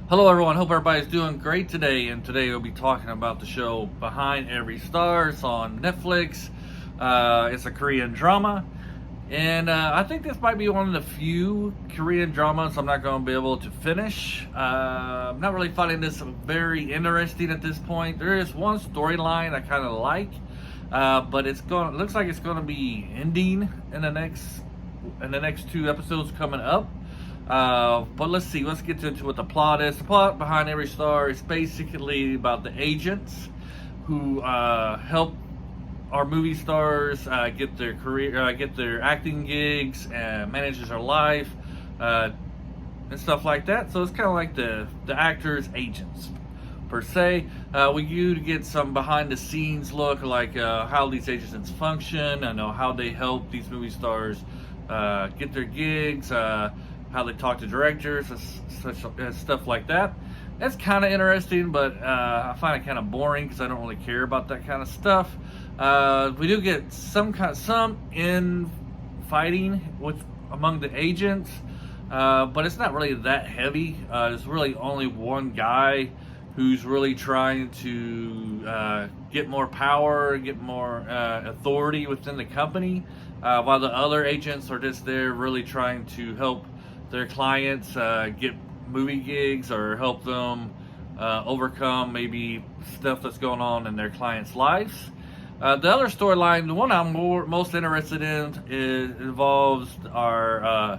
Hello, everyone. Hope everybody's doing great today. And today we'll be talking about the show Behind Every Star. It's on Netflix. It's a Korean drama. And I think this might be one of the few Korean dramas I'm not going to be able to finish. I'm not really finding this very interesting at this point. There is one storyline I kind of like, but it looks like it's going to be ending in the next two episodes coming up. But let's see. Let's get into what the plot is. The plot behind Every Star is basically about the agents who help our movie stars get their career, get their acting gigs, and manages their life, and stuff like that. So it's kind of like the actors' agents per se. We do get some behind the scenes look, like how these agents function. I know how they help these movie stars get their gigs. How they talk to directors, stuff like that. That's kind of interesting, but I find it kind of boring because I don't really care about that kind of stuff. We do get some in fighting among the agents, but it's not really that heavy. There's really only one guy who's really trying to get more power, get more authority within the company, while the other agents are just there really trying to help their clients get movie gigs or help them overcome maybe stuff that's going on in their clients' lives. The other storyline, the one I'm most interested in, involves our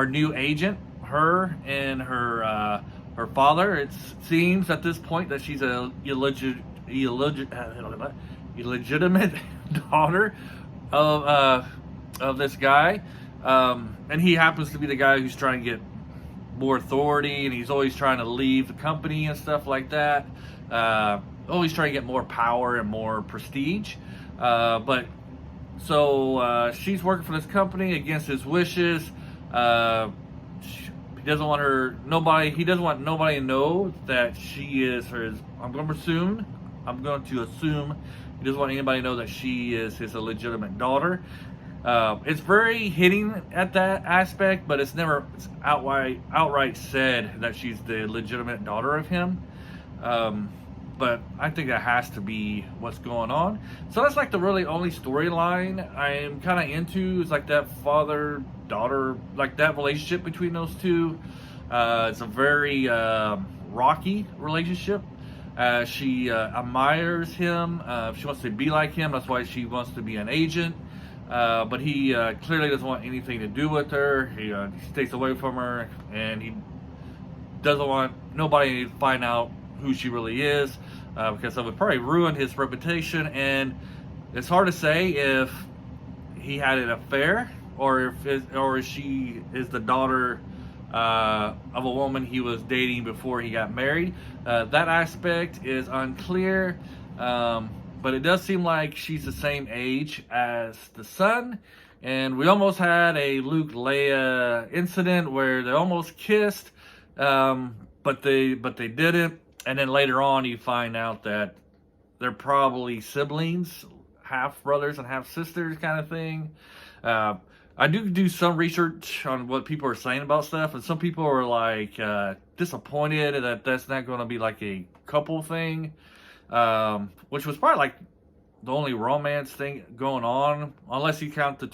new agent, her and her father. It seems at this point that she's a illegitimate daughter of this guy. And he happens to be the guy who's trying to get more authority, and he's always trying to leave the company and stuff like that. Always trying to get more power and more prestige. But so she's working for this company against his wishes. He doesn't want He doesn't want nobody to know that she is his. I'm going to assume. He doesn't want anybody to know that she is his illegitimate daughter. It's very hitting at that aspect, but it's outright said that she's the legitimate daughter of him. But I think that has to be what's going on. So that's like the really only storyline I'm kind of into, is like that father-daughter, like that relationship between those two. It's a very rocky relationship. She admires him. She wants to be like him. That's why she wants to be an agent. But he clearly doesn't want anything to do with her. He stays away from her, and he doesn't want nobody to find out who she really is, because that would probably ruin his reputation. And it's hard to say if he had an affair or if she is the daughter of a woman he was dating before he got married. That aspect is unclear. But it does seem like she's the same age as the son. And we almost had a Luke Leia incident where they almost kissed, but they didn't. And then later on you find out that they're probably siblings, half brothers and half sisters kind of thing. I do some research on what people are saying about stuff, and some people are like disappointed that that's not going to be like a couple thing. Which was probably like the only romance thing going on, unless you count the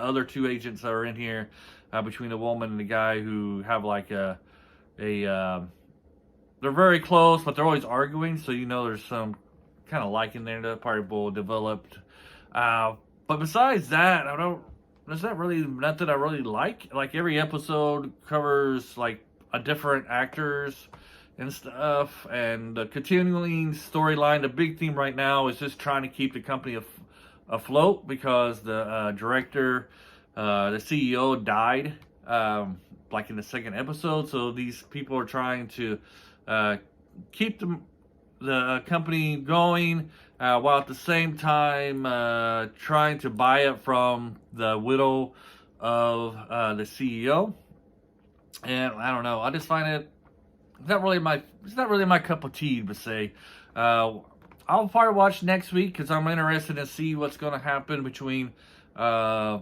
other two agents that are in here, between the woman and the guy, who have like they're very close, but they're always arguing, so there's some kind of liking there that probably will develop. But besides that, there's not really nothing I really like. Like every episode covers like a different actors and stuff, and the continuing storyline. The big theme right now is just trying to keep the company afloat, because the director, the CEO died, like in the second episode. So these people are trying to keep the company going, while at the same time trying to buy it from the widow of the CEO. And I don't know. I just find it it's not really my cup of tea, to say. I'll probably watch next week because I'm interested to see what's going to happen between the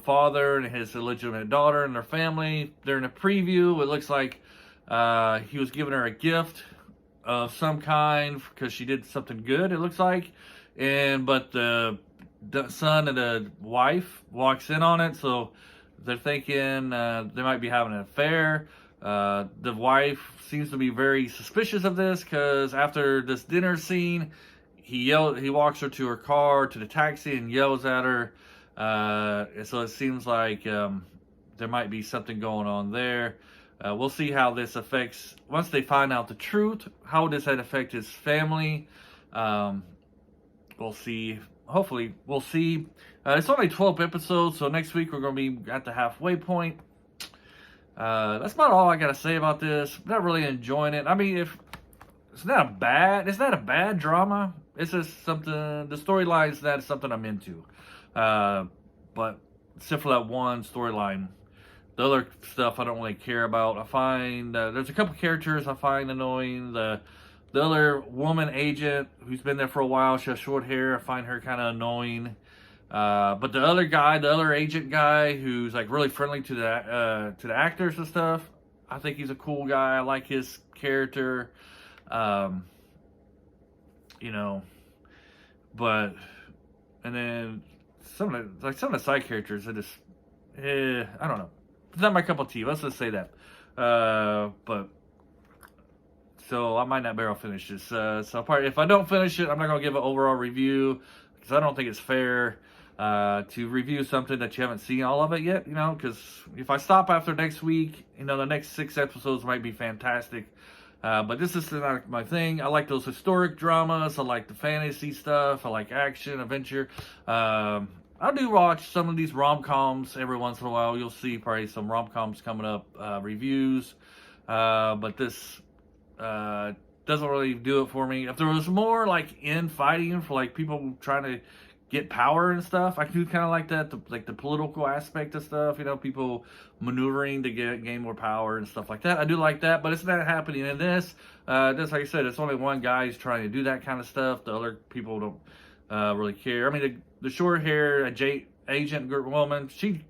father and his illegitimate daughter and their family. They're in a preview. It looks like He was giving her a gift of some kind because she did something good, it looks like. But the son and the wife walks in on it, so they're thinking they might be having an affair. The wife seems to be very suspicious of this because after this dinner scene, he walks her to her car, to the taxi, and yells at her. So it seems like there might be something going on there. We'll see how this affects, once they find out the truth, how does that affect his family. We'll see. Hopefully, we'll see. It's only 12 episodes, so next week we're going to be at the halfway point. That's about all I got to say about this. I'm not really enjoying it. I mean, it's not a bad drama. It's just something, the storyline's not something I'm into. But except for that one storyline, the other stuff I don't really care about. I find there's a couple characters I find annoying. The other woman agent who's been there for a while, she has short hair. I find her kind of annoying. But the other agent guy who's like really friendly to the actors and stuff, I think he's a cool guy. I like his character. But and then some of the side characters are just I don't know. It's not my cup of tea. Let's just say that. But so I might not be able to finish this. So probably if I don't finish it, I'm not gonna give an overall review because I don't think it's fair to review something that you haven't seen all of it yet. Because if I stop after next week, the next 6 episodes might be fantastic. But this is not my thing. I like those historic dramas. I like the fantasy stuff. I like action, adventure. I do watch some of these rom-coms every once in a while. You'll see probably some rom-coms coming up, reviews. But this doesn't really do it for me. If there was more like infighting for like people trying to get power and stuff, I do kind of like that, the political aspect of stuff, people maneuvering to gain more power and stuff like that. I do like that, but it's not happening in this. Just like I said, it's only one guy who's trying to do that kind of stuff. The other people don't really care. I mean, the short hair agent woman, she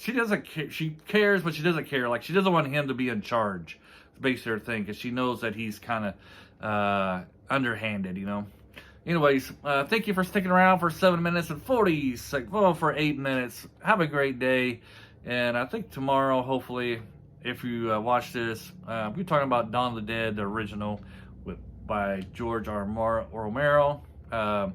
doesn't care. She cares, but she doesn't care. Like, she doesn't want him to be in charge. It's basically her thing, because she knows that he's kind of underhanded, Anyways, thank you for sticking around for 7 minutes and 40 seconds. Well, for 8 minutes. Have a great day. And I think tomorrow, hopefully, if you watch this, we're talking about Dawn of the Dead, the original, by George R. Romero. I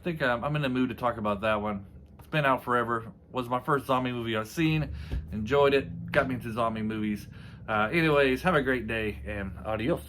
think I'm in the mood to talk about that one. It's been out forever. Was my first zombie movie I've seen. Enjoyed it. Got me into zombie movies. Anyways, have a great day and adios.